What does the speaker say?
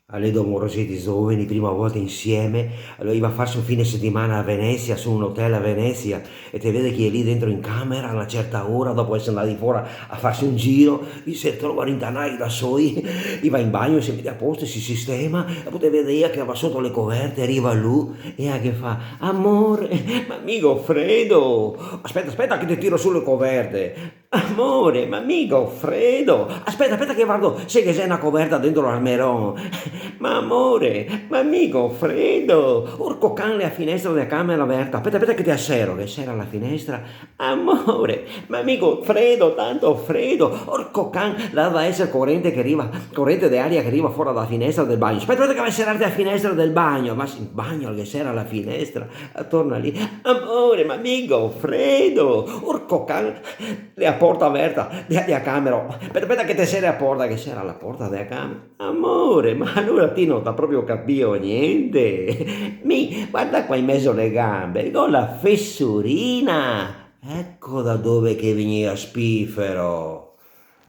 Aledo Morosetti giovani, prima volta insieme, allora iba a farsi un fine settimana a Venezia, su un hotel a Venezia, e te vede che è lì dentro in camera a una certa ora, dopo essere andati fuori a farsi un giro, si trova a rintanare da soli, va in bagno, si mette a posto, si sistema, e poi te vede io che va sotto le coperte, arriva lui, e che fa, amore, ma amico Fredo, aspetta, aspetta che ti tiro sulle coperte, amore, ma amico Fredo, aspetta, aspetta che guardo, sai che c'è una coperta dentro l'armerone, ma amore, ma amico Fredo, urco can la finestra della camera aperta, aspetta, aspetta che ti assero, che c'era alla finestra, amore, ma amico Fredo, tanto Fredo, urco can, là va essere corrente che arriva, corrente d'aria che arriva fuori dalla finestra del bagno, aspetta, aspetta che va a serrare la finestra del bagno, ma in bagno che c'era alla finestra, torna lì, amore, ma amico Fredo, urco can, la porta aperta della camera, aspetta, aspetta che ti sei a porta, che c'era alla porta della camera, amore, ma allora ti non t'ha proprio capito niente. Guarda qua in mezzo alle gambe, con la fessurina. Ecco da dove che veniva spifero.